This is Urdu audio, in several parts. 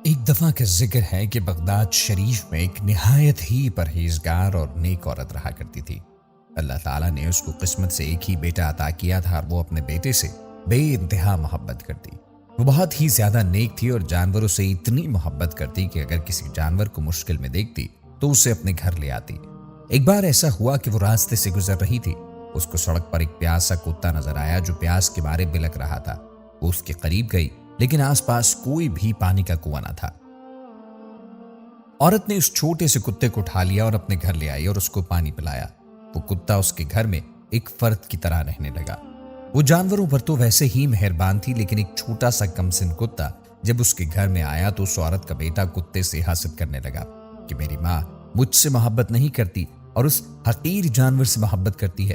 ایک دفعہ کا ذکر ہے کہ بغداد شریف میں ایک نہایت ہی پرہیزگار اور نیک عورت رہا کرتی تھی۔ اللہ تعالیٰ نے اس کو قسمت سے ایک ہی بیٹا عطا کیا تھا اور وہ اپنے بیٹے سے بے انتہا محبت کرتی۔ وہ بہت ہی زیادہ نیک تھی اور جانوروں سے اتنی محبت کرتی کہ اگر کسی جانور کو مشکل میں دیکھتی تو اسے اپنے گھر لے آتی۔ ایک بار ایسا ہوا کہ وہ راستے سے گزر رہی تھی۔ اس کو سڑک پر ایک پیاسا کتا نظر آیا جو پیاس کے مارے بلک رہا تھا۔ وہ اس کے قریب گئی لیکن آس پاس کوئی بھی پانی کا کنواں نہ تھا۔ عورت نے اس چھوٹے سے کتے کو اٹھا لیا اور اپنے گھر لے آئی اور اس کو پانی پلایا۔ وہ کتا اس کے گھر میں ایک فرد کی طرح رہنے لگا۔ وہ جانوروں پر تو ویسے ہی مہربان تھی، لیکن ایک چھوٹا سا کمسن کتا جب اس کے گھر میں آیا تو اس عورت کا بیٹا کتے سے حسد کرنے لگا کہ میری ماں مجھ سے محبت نہیں کرتی اور اس حقیر جانور سے محبت کرتی ہے۔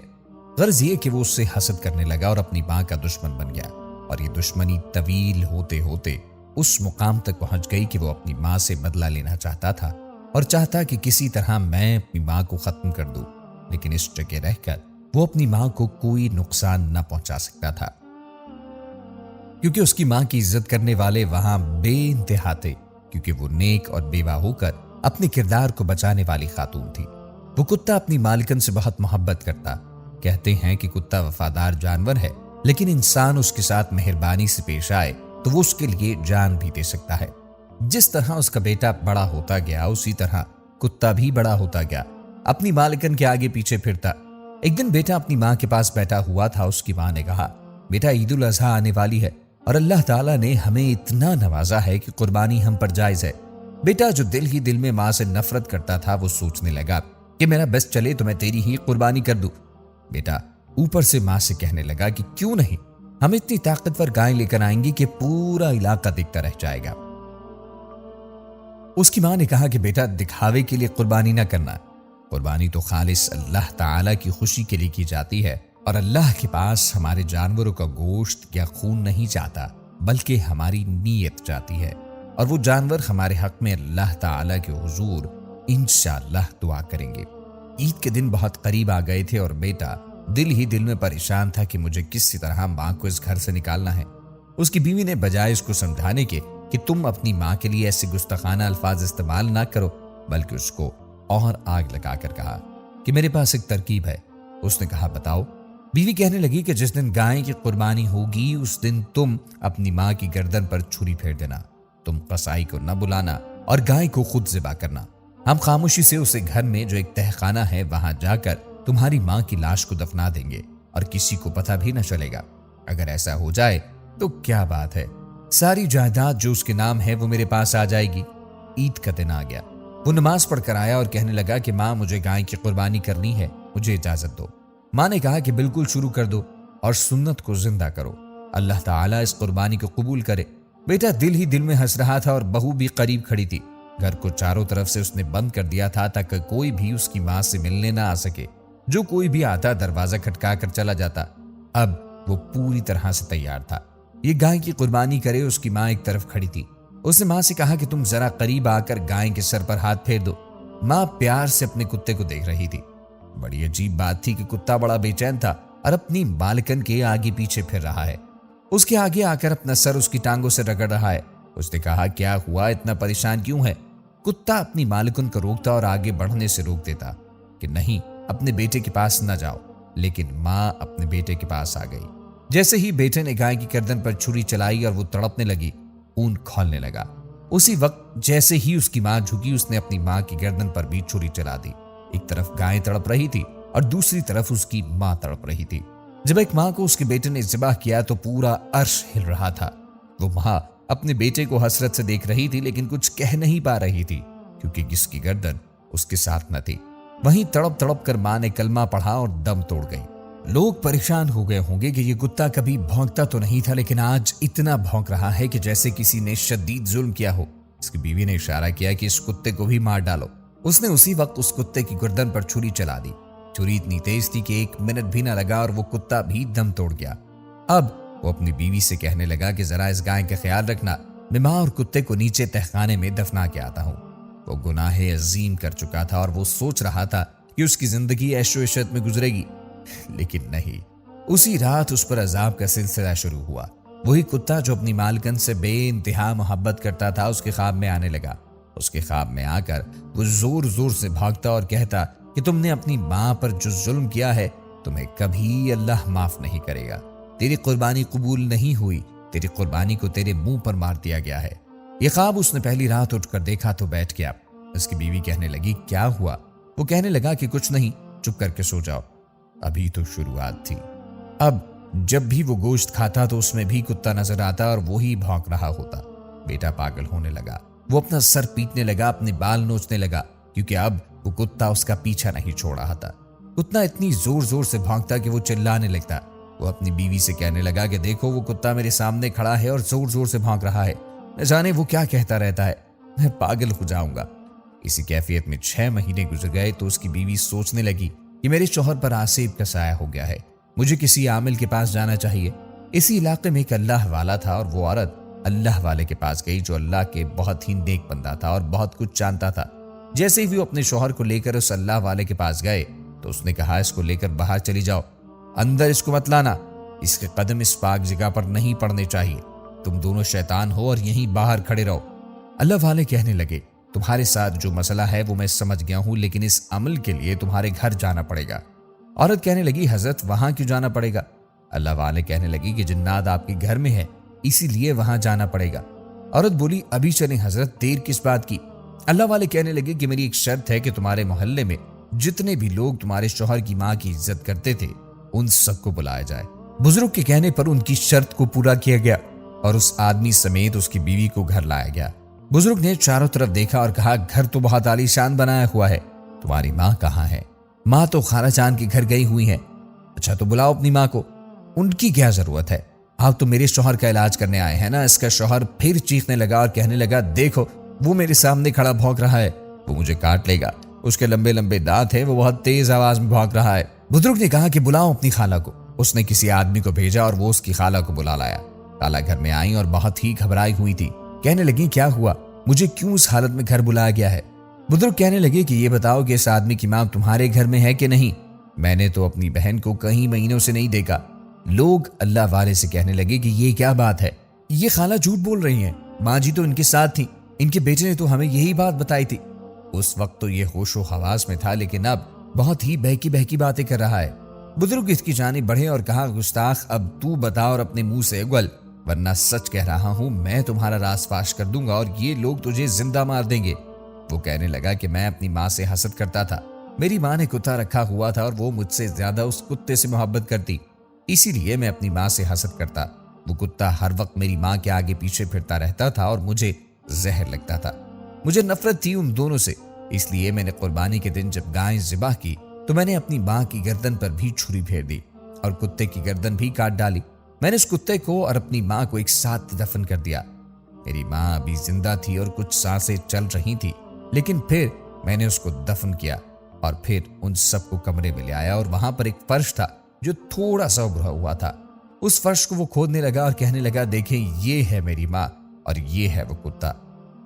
غرض یہ کہ وہ اس سے حسد کرنے لگا اور اپنی ماں کا دشمن بن گیا، اور یہ دشمنی طویل ہوتے ہوتے اس مقام تک پہنچ گئی کہ وہ اپنی ماں سے بدلہ لینا چاہتا تھا اور چاہتا کہ کسی طرح میں اپنی ماں کو ختم کر دوں، لیکن اس جگہ رہ کر وہ اپنی ماں کو کوئی نقصان نہ پہنچا سکتا تھا، کیونکہ اس کی ماں کی عزت کرنے والے وہاں بے انتہا تھے، کیونکہ وہ نیک اور بیوہ ہو کر اپنے کردار کو بچانے والی خاتون تھی۔ وہ کتا اپنی مالکن سے بہت محبت کرتا۔ کہتے ہیں کہ کتا وفادار جانور ہے، لیکن انسان اس کے ساتھ مہربانی سے پیش آئے تو وہ اس کے لیے جان بھی دے سکتا ہے۔ جس طرح اس کا بیٹا بڑا ہوتا گیا اسی طرح کتا بھی بڑا ہوتا گیا، اپنی مالکن کے آگے پیچھے پھرتا۔ ایک دن بیٹا اپنی ماں کے پاس بیٹھا ہوا تھا۔ اس کی ماں نے کہا، بیٹا عید الاضحیٰ آنے والی ہے اور اللہ تعالیٰ نے ہمیں اتنا نوازا ہے کہ قربانی ہم پر جائز ہے۔ بیٹا جو دل ہی دل میں ماں سے نفرت کرتا تھا وہ سوچنے لگا کہ میرا بس چلے تو میں تیری ہی قربانی کر دوں۔ بیٹا اوپر سے ماں سے کہنے لگا کہ کیوں نہیں، ہم اتنی طاقتور گائے لے کر آئیں گے کہ پورا علاقہ دیکھتا رہ جائے گا۔ اس کی ماں نے کہا کہ بیٹا دکھاوے کے لیے قربانی نہ کرنا، قربانی تو خالص اللہ تعالیٰ کی خوشی کے لیے کی جاتی ہے، اور اللہ کے پاس ہمارے جانوروں کا گوشت یا خون نہیں جاتا بلکہ ہماری نیت جاتی ہے، اور وہ جانور ہمارے حق میں اللہ تعالیٰ کے حضور انشاءاللہ دعا کریں گے۔ عید کے دن بہت قریب آ گئے تھے اور بیٹا دل ہی دل میں پریشان تھا کہ مجھے کسی طرح ماں کو اس گھر سے نکالنا ہے۔ اس کی بیوی نے بجائے اس کو سمجھانے کے کہ تم اپنی ماں کے لیے ایسے گستاخانہ الفاظ استعمال نہ کرو، بلکہ اس کو اور آگ لگا کر کہا کہ میرے پاس ایک ترکیب ہے۔ اس نے کہا بتاؤ۔ بیوی کہنے لگی کہ جس دن گائے کی قربانی ہوگی اس دن تم اپنی ماں کی گردن پر چھری پھیر دینا، تم قصائی کو نہ بلانا اور گائے کو خود ذبح کرنا۔ ہم خاموشی سے اسے گھر میں جو ایک تہخانہ ہے وہاں جا کر تمہاری ماں کی لاش کو دفنا دیں گے اور کسی کو پتہ بھی نہ چلے گا۔ اگر ایسا ہو جائے تو کیا بات ہے، ساری جائیداد جو اس کے نام ہے وہ میرے پاس آ جائے گی۔ عید کا دن آ گیا۔ وہ نماز پڑھ کر آیا اور کہنے لگا کہ ماں مجھے گائے کی قربانی کرنی ہے، مجھے اجازت دو۔ ماں نے کہا کہ بالکل شروع کر دو اور سنت کو زندہ کرو، اللہ تعالیٰ اس قربانی کو قبول کرے۔ بیٹا دل ہی دل میں ہنس رہا تھا اور بہو بھی قریب کھڑی تھی۔ گھر کو چاروں طرف سے اس نے بند کر دیا تھا تاکہ کوئی بھی اس کی ماں سے ملنے نہ آ سکے۔ جو کوئی بھی آتا دروازہ کھٹکا کر چلا جاتا۔ اب وہ پوری طرح سے تیار تھا، یہ گائے کی قربانی کرے۔ اس کی ماں ایک طرف کھڑی تھی۔ اس نے ماں سے کہا کہ تم ذرا قریب آ کر گائے کے سر پر ہاتھ پھیر دو۔ ماں پیار سے اپنے کتے کو دیکھ رہی تھی۔ بڑی عجیب بات تھی کہ کتا بڑا بے چین تھا اور اپنی مالکن کے آگے پیچھے پھر رہا ہے۔ اس کے آگے آ کر اپنا سر اس کی ٹانگوں سے رگڑ رہا ہے۔ اس نے کہا کیا ہوا، اتنا پریشان کیوں ہے؟ کتا اپنی مالکن کو روکتا اور آگے بڑھنے سے روک دیتا کہ نہیں، اپنے بیٹے کے پاس نہ جاؤ، لیکن ماں اپنے بیٹے کے پاس آ گئی۔ جیسے ہی بیٹے نے گائے کی گردن پر چھری چلائی اور وہ تڑپنے لگی، خون کھولنے لگا، اسی وقت جیسے ہی اس کی ماں جھکی اس نے اپنی ماں کی گردن پر بھی چھری چلا دی۔ ایک طرف گائے تڑپ رہی تھی اور دوسری طرف اس کی ماں تڑپ رہی تھی۔ جب ایک ماں کو اس کے بیٹے نے ذبح کیا تو پورا عرش ہل رہا تھا۔ وہ ماں اپنے بیٹے کو حسرت سے دیکھ رہی تھی لیکن کچھ کہہ نہیں پا رہی تھی کیونکہ جس کی گردن اس کے ساتھ نہ تھی۔ وہیں تڑپ تڑپ کر ماں نے کلمہ پڑھا اور دم توڑ گئی۔ لوگ پریشان ہو گئے ہوں گے کہ یہ کتا کبھی بھونکتا تو نہیں تھا لیکن آج اتنا بھونک رہا ہے کہ جیسے کسی نے شدید ظلم کیا ہو۔ اس کی بیوی نے اشارہ کیا کہ اس کتے کو بھی مار ڈالو۔ اس نے اسی وقت اس کتے کی گردن پر چھری چلا دی۔ چھری اتنی تیز تھی کہ 1 منٹ بھی نہ لگا اور وہ کتا بھی دم توڑ گیا۔ اب وہ اپنی بیوی سے کہنے لگا کہ ذرا اس گائے کا خیال رکھنا، میں ماں اور کتے کو نیچے تہخانے میں دفنا کے آتا ہوں۔ وہ گناہ عظیم کر چکا تھا اور وہ سوچ رہا تھا کہ اس کی زندگی عیش و عشرت میں گزرے گی، لیکن نہیں، اسی رات اس پر عذاب کا سلسلہ شروع ہوا۔ وہی کتا جو اپنی مالکن سے بے انتہا محبت کرتا تھا اس کے خواب میں آنے لگا۔ اس کے خواب میں آ کر وہ زور زور سے بھاگتا اور کہتا کہ تم نے اپنی ماں پر جو ظلم کیا ہے تمہیں کبھی اللہ معاف نہیں کرے گا، تیری قربانی قبول نہیں ہوئی، تیری قربانی کو تیرے منہ پر مار دیا گیا ہے۔ یہ خواب اس نے پہلی رات اٹھ کر دیکھا تو بیٹھ گیا۔ اس کی بیوی کہنے لگی کیا ہوا؟ وہ کہنے لگا کہ کچھ نہیں، چپ کر کے سو جاؤ، ابھی تو شروعات تھی۔ اب جب بھی وہ گوشت کھاتا تو اس میں بھی کتا نظر آتا اور وہی بھونک رہا ہوتا۔ بیٹا پاگل ہونے لگا، وہ اپنا سر پیٹنے لگا، اپنے بال نوچنے لگا، کیونکہ اب وہ کتا اس کا پیچھا نہیں چھوڑ رہا تھا۔ کتا اتنی زور زور سے بھونکتا کہ وہ چلانے لگتا۔ وہ اپنی بیوی سے کہنے لگا کہ دیکھو وہ کتا میرے سامنے کھڑا ہے اور زور زور سے بھونک رہا ہے، نہ جانے وہ کیا کہتا رہتا ہے، میں پاگل ہو جاؤں گا۔ اسی کیفیت میں 6 مہینے گزر گئے تو اس کی بیوی سوچنے لگی کہ میرے شوہر پر آسیب کا سایہ ہو گیا ہے، مجھے کسی عامل کے پاس جانا چاہیے۔ اسی علاقے میں ایک اللہ والا تھا اور وہ عورت اللہ والے کے پاس گئی جو اللہ کے بہت ہی نیک بندہ تھا اور بہت کچھ جانتا تھا۔ جیسے ہی وہ اپنے شوہر کو لے کر اس اللہ والے کے پاس گئے تو اس نے کہا اس کو لے کر باہر چلی جاؤ، اندر اس کو مت لانا، اس کے قدم اس پاک جگہ پر نہیں پڑنے چاہیے، تم دونوں شیطان ہو اور یہیں باہر کھڑے رہو۔ اللہ والے کہنے لگے تمہارے ساتھ جو مسئلہ ہے وہ میں سمجھ گیا ہوں، لیکن اس عمل کے لیے تمہارے گھر جانا پڑے گا۔ عورت کہنے لگی حضرت وہاں کیوں جانا پڑے گا؟ اللہ والے کہنے لگی کہ جنات آپ کے گھر میں ہے اسی لیے وہاں جانا پڑے گا۔ عورت بولی ابھی چلیں حضرت، دیر کس بات کی؟ اللہ والے کہنے لگے کہ میری ایک شرط ہے کہ تمہارے محلے میں جتنے بھی لوگ تمہارے شوہر کی ماں کی عزت کرتے تھے ان سب کو بلایا جائے۔ بزرگ کے کہنے پر ان کی شرط کو پورا کیا گیا اور اس آدمی سمیت اس کی بیوی کو گھر لایا گیا۔ بزرگ نے چاروں طرف دیکھا اور کہا گھر تو بہت عالی شان بنایا ہوا ہے، تمہاری ماں کہاں ہے؟ ماں تو خالہ جان کے گھر گئی ہوئی ہیں۔ اچھا تو بلاؤ اپنی ماں کو، ان کی کیا ضرورت ہے، آپ تو میرے شوہر کا علاج کرنے آئے ہیں نا۔ اس کا شوہر پھر چیخنے لگا اور کہنے لگا دیکھو وہ میرے سامنے کھڑا بھونک رہا ہے، وہ مجھے کاٹ لے گا، اس کے لمبے لمبے دانت ہیں، وہ بہت تیز آواز میں بھونک رہا ہے۔ بزرگ نے کہا کہ بلاؤ اپنی خالہ کو۔ اس نے کسی آدمی کو بھیجا اور وہ اس کی خالہ کو بلا لایا۔ خالہ گھر میں آئی اور بہت ہی گھبرائی ہوئی تھی، کہنے لگی کیا ہوا، مجھے کیوں اس حالت میں گھر بلایا گیا ہے؟ بزرگ کہنے لگے کہ یہ بتاؤ کہ اس آدمی کی ماں تمہارے گھر میں ہے کہ نہیں؟ میں نے تو اپنی بہن کو کئی مہینوں سے نہیں دیکھا۔ لوگ اللہ والے سے کہنے لگے کہ یہ کیا بات ہے، یہ خالہ جھوٹ بول رہی ہیں، ماں جی تو ان کے ساتھ تھی، ان کے بیٹے نے تو ہمیں یہی بات بتائی تھی۔ اس وقت تو یہ ہوش و حواس میں تھا لیکن اب بہت ہی بہکی بہکی باتیں کر رہا ہے۔ بزرگ اس کی جانب بڑھے اور کہا گستاخ اب تو بتا اور اپنے منہ سے اگل، ورنہ سچ کہہ رہا ہوں میں تمہارا راز فاش کر دوں گا اور یہ لوگ تجھے زندہ مار دیں گے۔ وہ کہنے لگا کہ میں اپنی ماں سے حسد کرتا تھا، میری ماں نے کتا رکھا ہوا تھا اور وہ مجھ سے زیادہ اس کتے سے محبت کرتی، اسی لیے میں اپنی ماں سے حسد کرتا۔ وہ کتا ہر وقت میری ماں کے آگے پیچھے پھرتا رہتا تھا اور مجھے زہر لگتا تھا، مجھے نفرت تھی ان دونوں سے، اس لیے میں نے قربانی کے دن جب گائے ذبح کی تو میں نے اپنی ماں کی گردن پر بھی چھری پھیر دی اور کتے کی گردن بھی کاٹ ڈالی۔ میں نے اس کتے کو اور اپنی ماں کو ایک ساتھ دفن کر دیا۔ میری ماں ابھی زندہ تھی اور کچھ سانسیں چل رہی تھی، لیکن پھر میں نے اس کو دفن کیا اور پھر ان سب کو کمرے میں لے آیا اور وہاں پر ایک فرش تھا جو تھوڑا سا ابھرا ہوا تھا۔ اس فرش کو وہ کھودنے لگا اور کہنے لگا دیکھیں یہ ہے میری ماں اور یہ ہے وہ کتا۔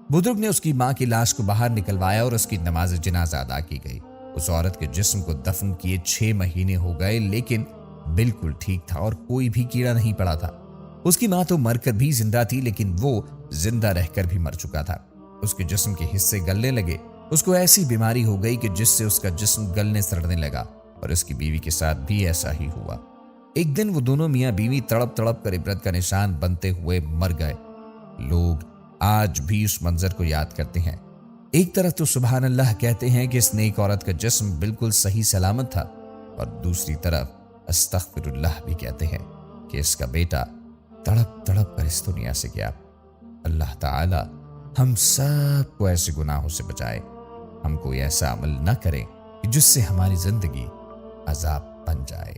بزرگ نے اس کی ماں کی لاش کو باہر نکلوایا اور اس کی نماز جنازہ ادا کی گئی۔ اس عورت کے جسم کو دفن کیے 6 مہینے ہو گئے لیکن بالکل ٹھیک تھا اور کوئی بھی کیڑا نہیں پڑا تھا۔ اس کی ماں تو مر کر بھی زندہ تھی لیکن وہ زندہ رہ کر بھی مر چکا تھا۔ اس کے جسم کے حصے گلنے لگے، اس کو ایسی بیماری ہو گئی کہ جس سے اس کا جسم گلنے سڑنے لگا اور اس کی بیوی کے ساتھ بھی ایسا ہی ہوا۔ ایک دن وہ دونوں میاں بیوی تڑپ تڑپ کر عبرت کا نشان بنتے ہوئے مر گئے۔ لوگ آج بھی اس منظر کو یاد کرتے ہیں۔ ایک طرف تو سبحان اللہ کہتے ہیں کہ اس نیک عورت کا جسم بالکل صحیح سلامت تھا اور دوسری طرف استغفر اللہ بھی کہتے ہیں کہ اس کا بیٹا تڑپ تڑپ کر اس دنیا سے گیا۔ اللہ تعالی ہم سب کو ایسے گناہوں سے بچائے، ہم کوئی ایسا عمل نہ کریں کہ جس سے ہماری زندگی عذاب بن جائے۔